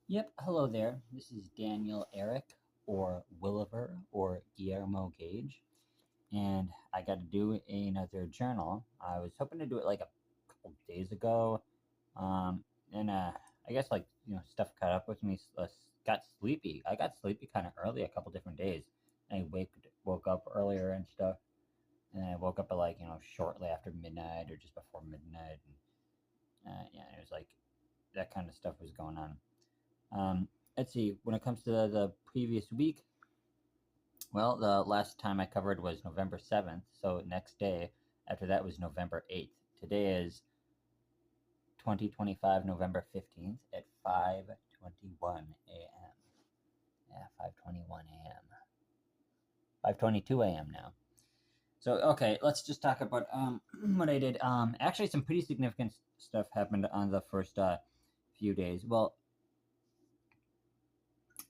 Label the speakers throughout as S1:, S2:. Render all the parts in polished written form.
S1: Yep, hello there. This is Daniel Eric, or Williver, or Guillermo Gage, and I got to do another journal. I was hoping to do it like a couple days ago, um, and I guess stuff caught up with me. Got sleepy. I got sleepy kind of early a couple different days. Woke up earlier and stuff, and then I woke up at shortly after midnight or just before midnight, and yeah, it was like that kind of stuff was going on. Um, let's see. When it comes to the previous week, well, the last time I covered was November 7th. So next day after that was November 8th. Today is 2025 November 15th at 5:21 a.m. Yeah, 5:21 a.m. 5:22 a.m. now. So okay, let's just talk about what I did. Actually, some pretty significant stuff happened on the first few days. Well,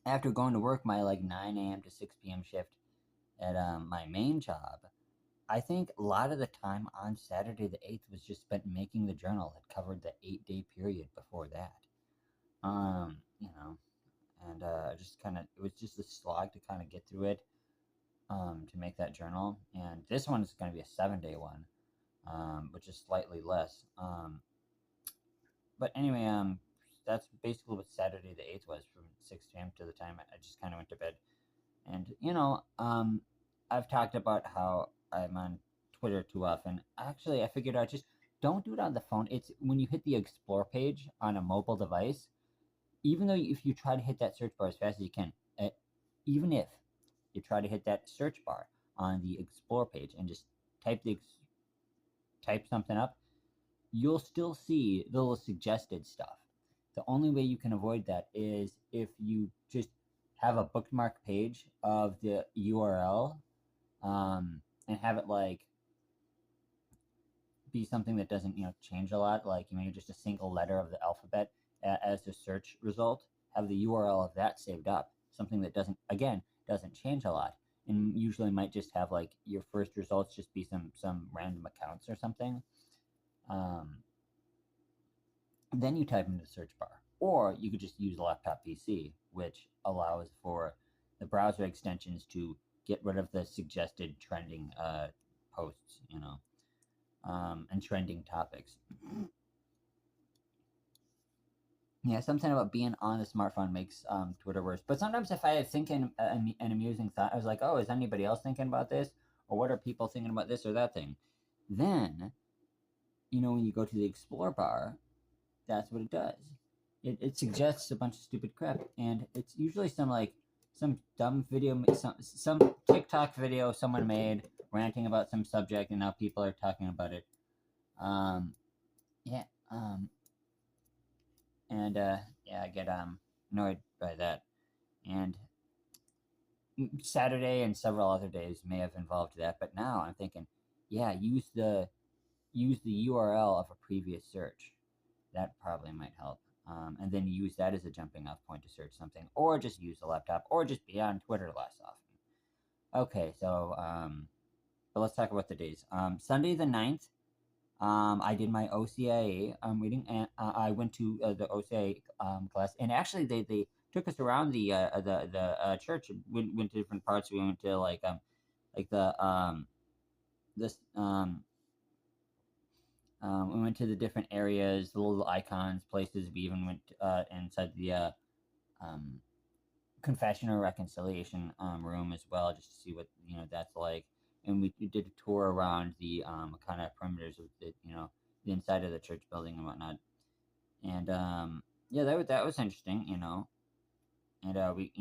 S1: after going to work my 9 a.m. to 6 p.m. shift at my main job, I think a lot of the time on Saturday the 8th was just spent making the journal that covered the 8 day period before that. You know, and just kind of, it was just a slog to kind of get through it, to make that journal. And this one is going to be a 7 day one, which is slightly less. But anyway, that's basically what Saturday the 8th was from 6 p.m. to the time I just kind of went to bed. And I've talked about how I'm on Twitter too often. Actually, I figured out, just don't do it on the phone. It's when you hit the explore page on a mobile device. Even though if you try to hit that search bar as fast as you can, uh, even if you try to hit that search bar on the explore page and just type type something up, you'll still see the little suggested stuff. The only way you can avoid that is if you just have a bookmark page of the URL, and have it be something that doesn't change a lot, like just a single letter of the alphabet as the search result. Have the URL of that saved up, something that doesn't change a lot, and usually might just have your first results just be some random accounts or something. Um, then you type into the search bar, or you could just use a laptop PC, which allows for the browser extensions to get rid of the suggested trending posts, and trending topics. Yeah, something about being on the smartphone makes Twitter worse. But sometimes if I think an amusing thought, I was like, oh, is anybody else thinking about this? Or what are people thinking about this or that thing? Then, when you go to the explore bar, that's what it does. It suggests a bunch of stupid crap, and it's usually some dumb video, some TikTok video someone made ranting about some subject, and now people are talking about it. Yeah. And yeah, I get annoyed by that. And Saturday and several other days may have involved that, but now I'm thinking, yeah, use the URL of a previous search. That probably might help. And then use that as a jumping off point to search something, or just use the laptop, or just be on Twitter less often. Okay, so but let's talk about the days. Sunday the 9th, I did my OCIA reading, and I went to the OCIA class, and actually they took us around the church. Went to different parts. We went to the this we went to the different areas, the little icons, places. We even went inside the um, confession or reconciliation room as well, just to see what that's like. And we did a tour around the kind of perimeters of the inside of the church building and whatnot. And yeah, that was interesting, And we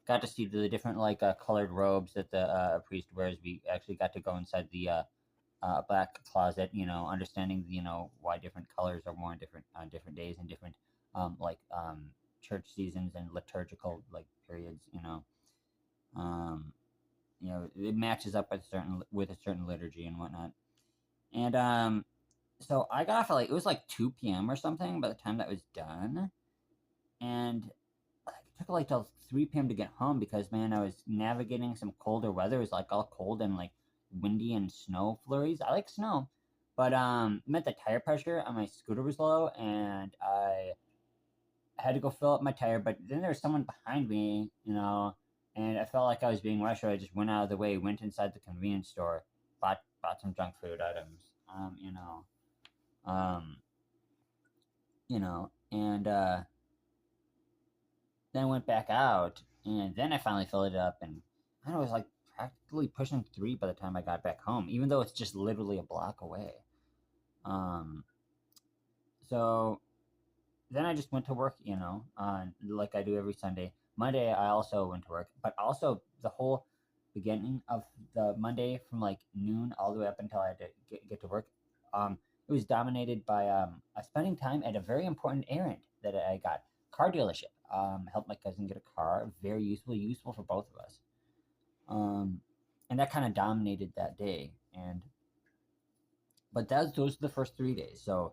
S1: got to see the different colored robes that the priest wears. We actually got to go inside the black closet, understanding why different colors are worn different on different days and different church seasons and liturgical periods. Um, it matches up with a certain liturgy and whatnot. And so I got off at it was 2 p.m. or something by the time that was done, and it took till 3 p.m. to get home because, man, I was navigating some colder weather. It was all cold and windy and snow flurries. I like snow, but it meant the tire pressure on my scooter was low, and I I had to go fill up my tire, but then there was someone behind me, and I felt like I was being rushed, so I just went out of the way, went inside the convenience store, bought some junk food items, um, and then went back out, and then I finally filled it up, and I don't know, it was like practically pushing 3 by the time I got back home, even though it's just literally a block away. Um, so then I just went to work, like I do every Sunday. Monday I also went to work, but also the whole beginning of the Monday from like noon all the way up until I had to get to work. It was dominated by spending time at a very important errand that I got, car dealership. Helped my cousin get a car, very useful for both of us. And that kind of dominated that day. But those are the first 3 days. So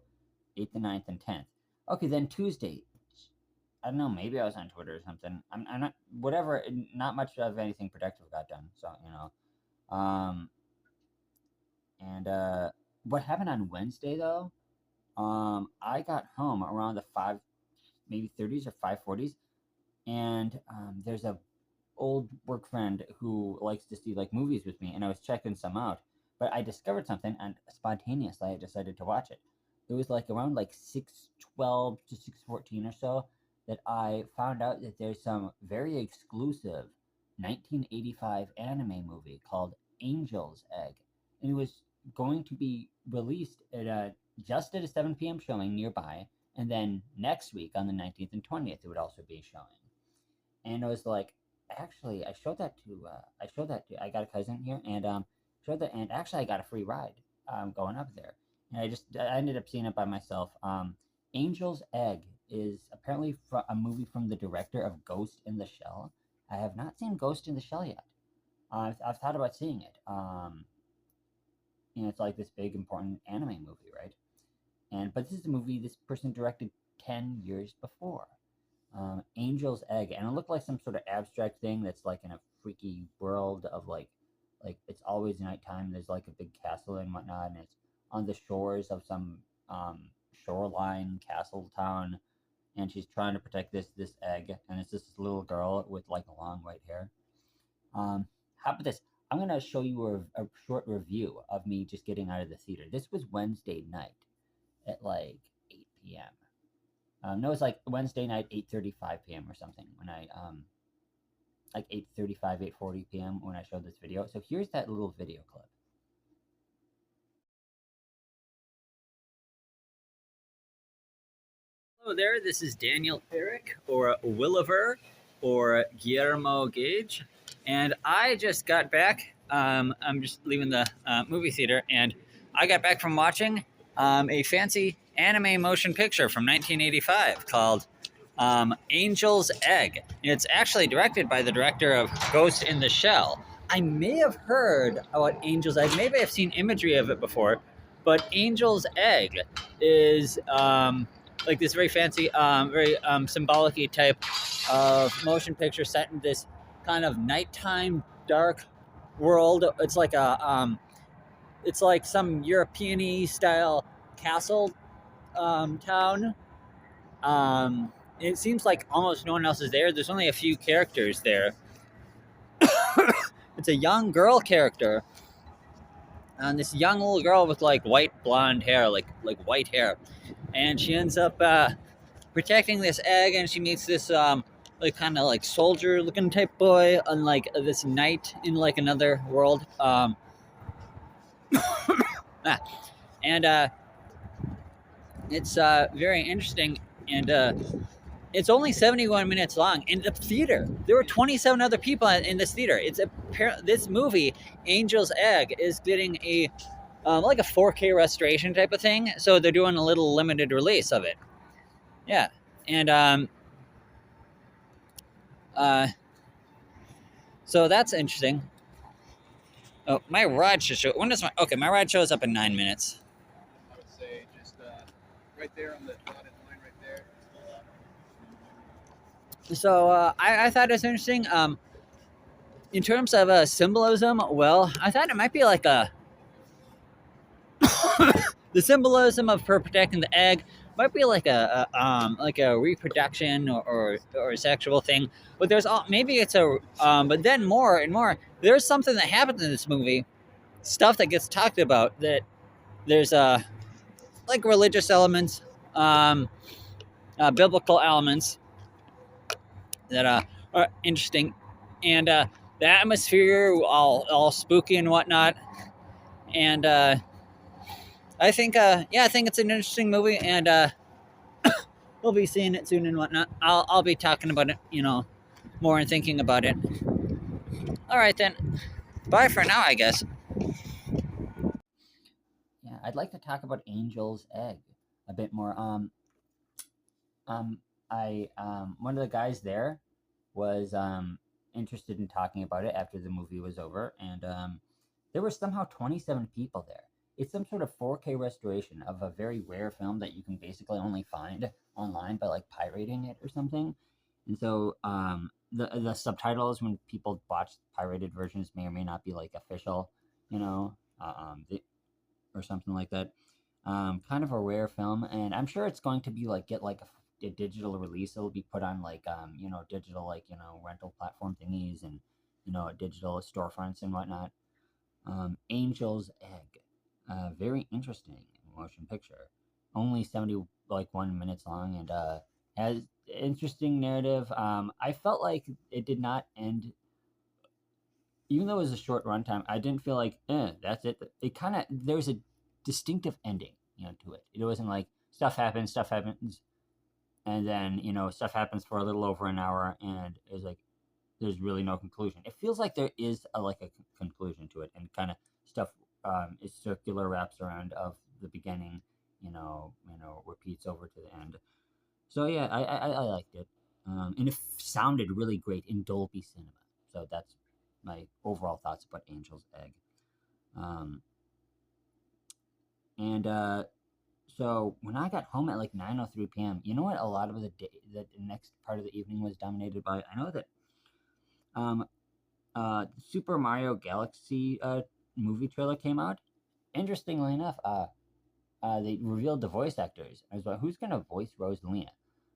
S1: 8th and 9th and 10th. Okay, then Tuesday. I don't know, maybe I was on Twitter or something. I'm not, whatever, not much of anything productive got done. So, what happened on Wednesday though? I got home around the 5, maybe 30s or 5:40s, and there's a old work friend who likes to see like movies with me, and I was checking some out, but I discovered something, and spontaneously I decided to watch it. It was like around like 6:12 to 6:14 or so that I found out that there's some very exclusive 1985 anime movie called Angel's Egg, and it was going to be released at just at a 7 p.m. showing nearby, and then next week on the 19th and 20th it would also be showing. And I was like, actually, I got a cousin here, and showed that, and actually I got a free ride going up there, and I ended up seeing it by myself. Angel's Egg is apparently a movie from the director of Ghost in the Shell. I have not seen Ghost in the Shell yet. I've thought about seeing it. It's like this big important anime movie, right? But this is a movie this person directed 10 years before. Angel's Egg, and it looked like some sort of abstract thing that's like in a freaky world of like it's always nighttime. There's like a big castle and whatnot, and it's on the shores of some shoreline castle town, and she's trying to protect this egg, and it's this little girl with like long white hair. How about this? I'm gonna show you a short review of me just getting out of the theater. This was Wednesday night at like 8 p.m. No, it's like Wednesday night, 8:35 p.m. or something, when I like 8:35, 8:40 p.m. when I showed this video. So here's that little video clip.
S2: Hello there, this is Daniel Eric, or Williver, or Guillermo Gage, and I just got back. I'm just leaving the movie theater, and I got back from watching a fancy anime motion picture from 1985 called Angel's Egg. It's actually directed by the director of Ghost in the Shell. I may have heard about Angel's Egg, maybe I've seen imagery of it before, but Angel's Egg is like this very fancy, very symbolic-y type of motion picture set in this kind of nighttime dark world. It's like it's like some European-y style castle town. It seems like almost no one else is there. There's only a few characters there. It's a young girl character, and this young little girl with like white blonde hair, like white hair, and she ends up protecting this egg, and she meets this like kind of like soldier looking type boy on like this night in like another world. And it's very interesting, and it's only 71 minutes long. In the theater, there were 27 other people in this theater. This movie, Angel's Egg, is getting a like a 4K restoration type of thing. So they're doing a little limited release of it. Yeah, and so that's interesting. Oh, my ride should show. My ride shows up in 9 minutes.
S3: I would say just right there on the dotted line right there.
S2: So I thought it was interesting. In terms of symbolism, well, I thought it might be like the symbolism of her protecting the egg might be like a reproduction or a sexual thing, but there's all maybe it's a but then more and more there's something that happens in this movie, stuff that gets talked about that there's like religious elements, um, biblical elements that are interesting, and the atmosphere all spooky and whatnot, and I think it's an interesting movie, and we'll be seeing it soon and whatnot. I'll be talking about it, more and thinking about it. All right then, bye for now, I guess.
S1: Yeah, I'd like to talk about Angel's Egg a bit more. Um, I One of the guys there was interested in talking about it after the movie was over, and there were somehow 27 people there. It's some sort of 4K restoration of a very rare film that you can basically only find online by like pirating it or something. And so the subtitles when people watch pirated versions may or may not be like official, you know, or something like that. Kind of a rare film, and I'm sure it's going to be like get like a digital release. It'll be put on like digital like rental platform thingies and digital storefronts and whatnot. Angel's Egg, very interesting motion picture. Only 71 minutes long and has interesting narrative. I felt like it did not end even though it was a short runtime, I didn't feel like, that's it. It kind of there was a distinctive ending, to it. It wasn't like stuff happens, and then stuff happens for a little over an hour, and it was like there's really no conclusion. It feels like there is a conclusion to it, and kind of stuff is circular, wraps around of the beginning, repeats over to the end. So yeah, I liked it, and it sounded really great in Dolby Cinema. So that's my overall thoughts about Angel's Egg. Um, and so when I got home at like 9:03 p.m., you know what? A lot of the next part of the evening was dominated by. I know that um, Super Mario Galaxy movie trailer came out. Interestingly enough, they revealed the voice actors. I was like, who's gonna voice Luna,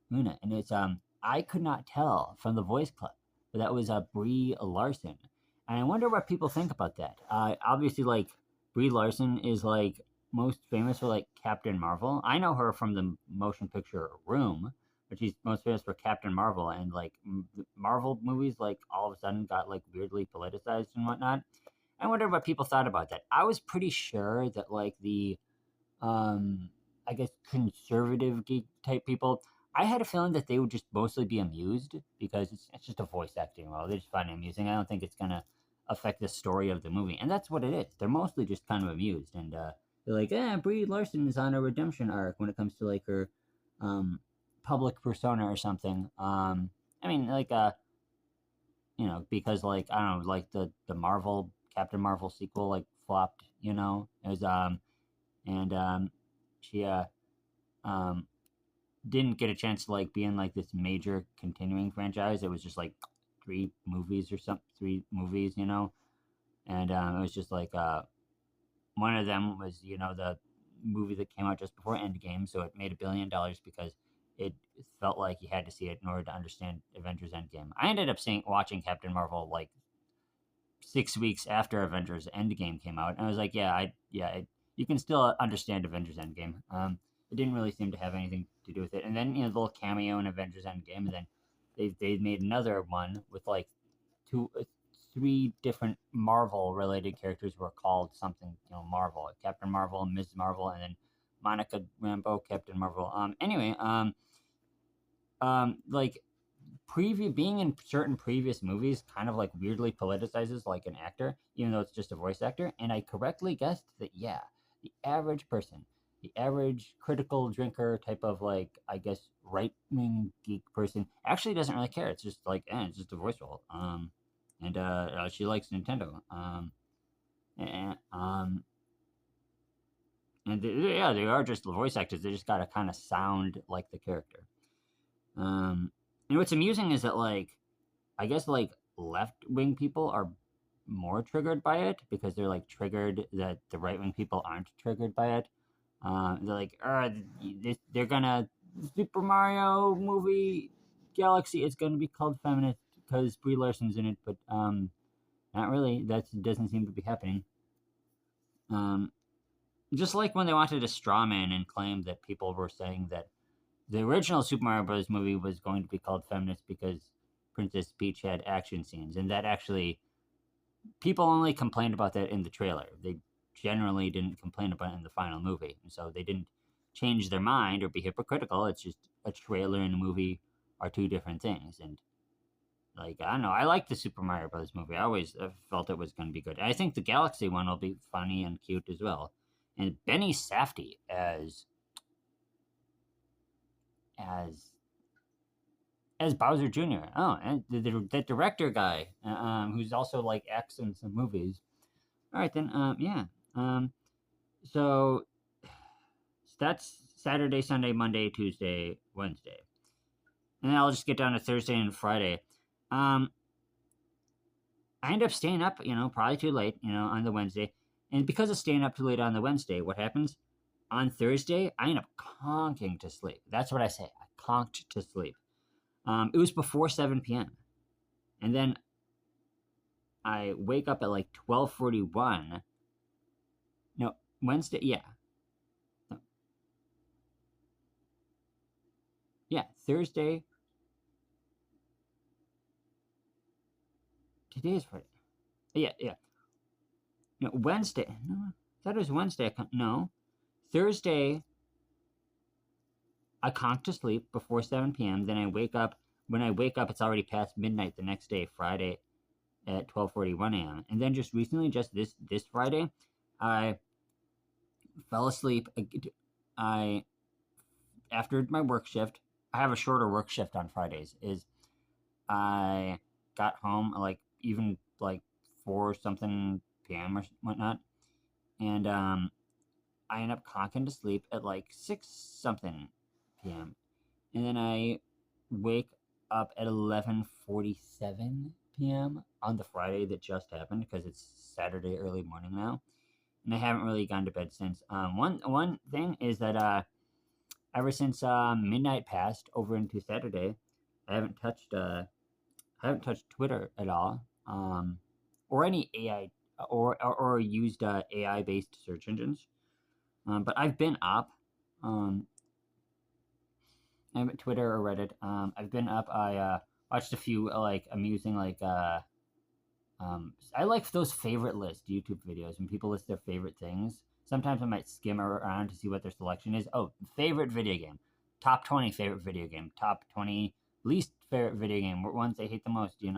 S1: and it's I could not tell from the voice clip, but that was Brie Larson, and I wonder what people think about that. Obviously, like Brie Larson is like most famous for like Captain Marvel. I know her from the motion picture Room, but she's most famous for Captain Marvel, and like Marvel movies like all of a sudden got like weirdly politicized and whatnot. I wonder what people thought about that. I was pretty sure that like the um, I guess conservative geek type people, I had a feeling that they would just mostly be amused because it's just a voice acting role. They just find it amusing. I don't think it's gonna affect the story of the movie, and that's what it is. They're mostly just kind of amused, and they're like, Brie Larson is on a redemption arc when it comes to like her um, public persona or something. I mean, like because like I don't know, like the Marvel Captain Marvel sequel like flopped. It was and she um didn't get a chance to like be in like this major continuing franchise. It was just like three movies, and it was just like one of them was the movie that came out just before Endgame, so it made $1 billion because it felt like you had to see it in order to understand Avengers Endgame. I ended up watching Captain Marvel like 6 weeks after Avengers Endgame came out, and I was like, you can still understand Avengers Endgame. It didn't really seem to have anything to do with it, and then the little cameo in Avengers Endgame, and then they made another one with like three different Marvel related characters who were called something Marvel, Captain Marvel, Ms. Marvel, and then Monica Rambeau, Captain Marvel. Anyway, like being in certain previous movies kind of like weirdly politicizes like an actor, even though it's just a voice actor. And I correctly guessed that the average person, the average critical drinker type of like I guess right wing geek person actually doesn't really care. It's just like it's just a voice role. And she likes Nintendo. And yeah, they are just voice actors. They just gotta kind of sound like the character. And what's amusing is that like I guess like left wing people are more triggered by it because they're like triggered that the right wing people aren't triggered by it. They're like, they're gonna Super Mario movie Galaxy is gonna be called feminist because Brie Larson's in it, but not really. That doesn't seem to be happening. Just like when they wanted to straw man and claim that people were saying that the original Super Mario Bros. Movie was going to be called feminist because Princess Peach had action scenes, and that actually people only complained about that in the trailer. They generally didn't complain about it in the final movie, and so they didn't change their mind or be hypocritical. It's just a trailer and a movie are two different things, and like I don't know, I like the Super Mario Bros. Movie. I always felt it was going to be good. I think the Galaxy one will be funny and cute as well. And Benny Safdie as Bowser Jr. Oh, and the director guy, who's also like acts in some movies. All right, then, yeah. So that's Saturday, Sunday, Monday, Tuesday, Wednesday, and then I'll just get down to Thursday and Friday. I end up staying up, probably too late, on the Wednesday, and because of staying up too late on the Wednesday, what happens? On Thursday, I end up conking to sleep. That's what I say. I conked to sleep. It was before 7 p.m. And then I wake up at like 12:41. No, Wednesday, yeah. No, yeah, Thursday. Today is Friday. Yeah. No, Wednesday. No, I thought it was Wednesday. No. Thursday, I conk to sleep before 7 p.m. Then I wake up. When I wake up, it's already past midnight the next day, Friday, at 12:41 a.m. And then just recently, just this Friday, I fell asleep. I after my work shift, I have a shorter work shift on Fridays. Is I got home like even like 4 something p.m. or whatnot, and I end up conking to sleep at like 6 something p.m. and then I wake up at 11:47 p.m. on the Friday that just happened because it's Saturday early morning now, and I haven't really gone to bed since. One thing is that ever since midnight passed over into Saturday, I haven't touched Twitter at all, or any AI or used AI based search engines. But I've been up. I haven't Twitter or Reddit. I've been up. I watched a few like amusing I like those favorite list YouTube videos when people list their favorite things. Sometimes I might skim around to see what their selection is. Oh, favorite video game, top 20 favorite video game, top 20 least favorite video game, ones they hate the most. Even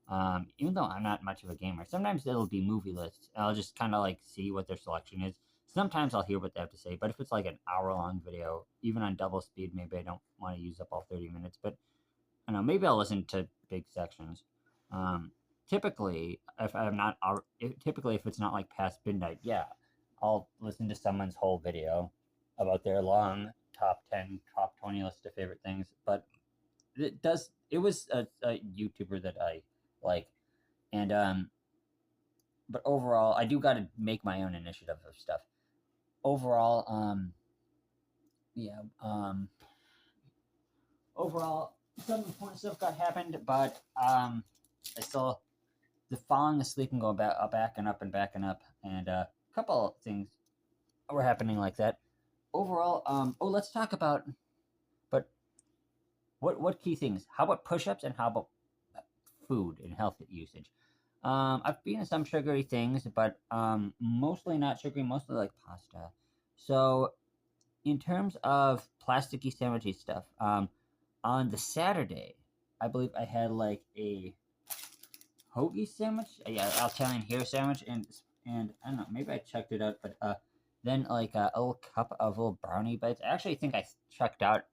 S1: though I'm not much of a gamer, sometimes it'll be movie lists. And I'll just kind of like see what their selection is. Sometimes I'll hear what they have to say, but if it's like an hour-long video, even on double speed, maybe I don't want to use up all 30 minutes. But I don't know, maybe I'll listen to big sections. Typically, if it's not like past midnight, yeah, I'll listen to someone's whole video about their long top 10, top 20 list of favorite things. But it was a YouTuber that I like, and but overall, I do got to make my own initiative of stuff. Overall, yeah, overall, some important stuff got happened, but I still the falling asleep and going back and up and back and up, and a couple things were happening like that. Overall, let's talk about, but what key things? How about push-ups and how about food and health usage? I've been in some sugary things, but mostly not sugary, mostly like pasta. So, in terms of plasticky sandwichy stuff, on the Saturday, I believe I had like a hoagie sandwich, yeah, Italian hair sandwich, and I don't know, maybe I checked it out, but then like a little cup of little brownie bites. I actually think I checked out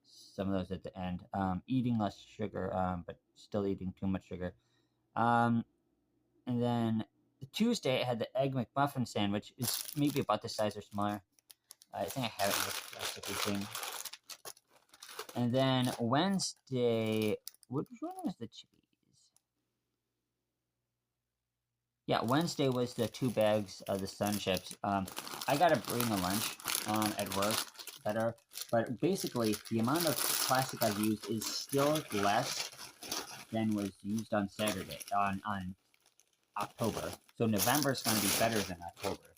S1: some of those at the end. Eating less sugar, but still eating too much sugar. And then Tuesday I had the egg McMuffin sandwich. It's maybe about this size or smaller. I think I have it in this plasticky thing. And then Wednesday, which one was the cheese? yeah, Wednesday was the 2 bags of the Sun Chips. I gotta bring a lunch at work better, but basically the amount of plastic I've used is still less than was used on Saturday on October. So November is going to be better than October.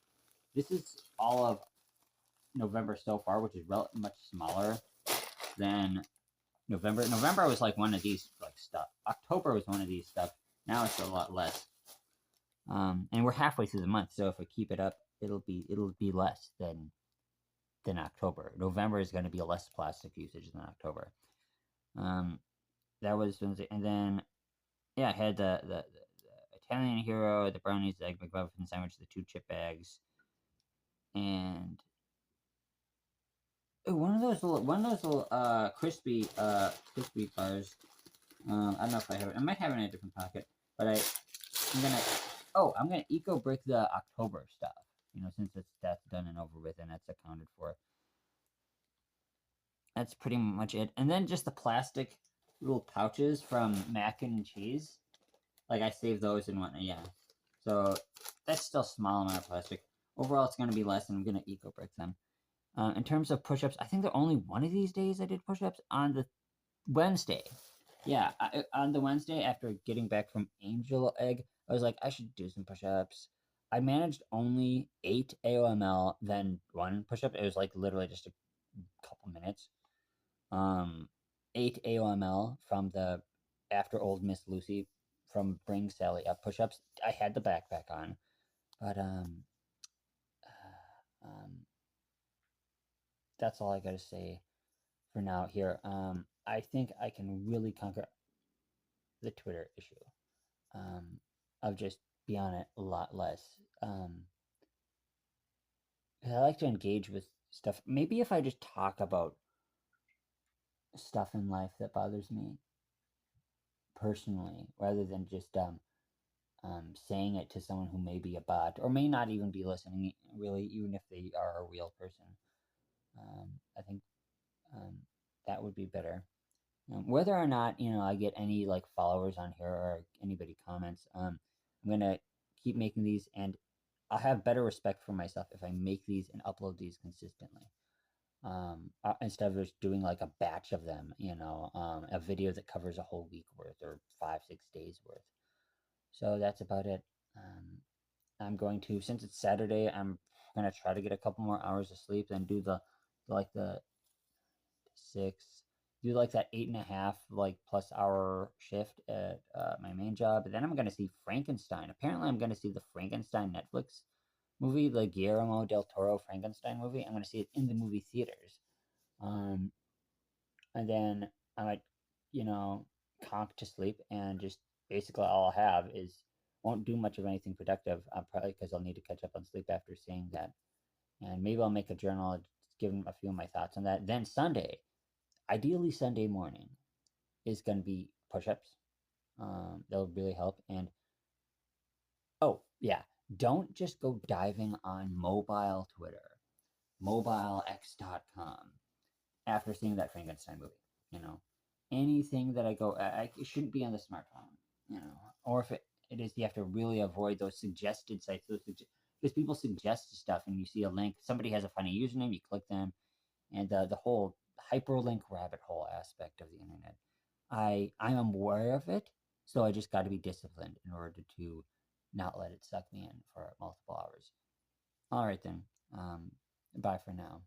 S1: This is all of November so far, which is much smaller than November. November was like one of these like stuff. October was one of these stuff. Now it's a lot less. And we're halfway through the month, so if we keep it up, it'll be less than October. November is going to be a less plastic usage than October. That was Wednesday, and then yeah, I had the Italian hero, the brownies, the egg McMuffin sandwich, the 2 chip bags, and one of those little crispy bars. I don't know if I have it. I might have it in a different pocket, but I'm gonna eco brick the October stuff. Since that's done and over with, and that's accounted for. That's pretty much it. And then just the plastic little pouches from mac and cheese. Like I saved those and whatnot. Yeah. So that's still a small amount of plastic. Overall, it's gonna be less, and I'm gonna eco brick them. In terms of push-ups, I think the only one of these days I did push-ups on the Wednesday. Yeah, on the Wednesday after getting back from Angel Egg, I was like, I should do some push-ups. I managed only 8 AOML, then 1 push-up. It was like literally just a couple minutes. 8 AOML from the after Old Miss Lucy from Bring Sally Up push-ups. I had the backpack on, but that's all I gotta say for now here. I think I can really conquer the Twitter issue. Of just be on it a lot less. I like to engage with stuff. Maybe if I just talk about stuff in life that bothers me personally, rather than just saying it to someone who may be a bot or may not even be listening, really, even if they are a real person. I think um, that would be better. Whether or not I get any like followers on here or anybody comments, I'm gonna keep making these, and I'll have better respect for myself if I make these and upload these consistently. Instead of just doing like a batch of them, a video that covers a whole week worth or 5-6 days worth. So that's about it. I'm going to, since it's Saturday, I'm gonna try to get a couple more hours of sleep, then do the 6, do like that 8.5 like plus hour shift at my main job. And then I'm gonna see Frankenstein. Apparently, I'm gonna see the Frankenstein Netflix movie, the Guillermo del Toro Frankenstein movie. I'm gonna see it in the movie theaters. And then I might, conk to sleep, and just basically all I'll have is won't do much of anything productive. Probably because I'll need to catch up on sleep after seeing that, and maybe I'll make a journal, give a few of my thoughts on that. Then Sunday, ideally Sunday morning, is going to be push-ups. That'll really help. And oh yeah, don't just go diving on mobile Twitter, mobilex.com, after seeing that Frankenstein movie. Anything that I go, it shouldn't be on the smartphone. Or if it is, you have to really avoid those suggested sites. Because people suggest stuff, and you see a link, somebody has a funny username, you click them, and the whole hyperlink rabbit hole aspect of the internet. I'm aware of it, so I just got to be disciplined in order to not let it suck me in for multiple hours. All right then. Bye for now.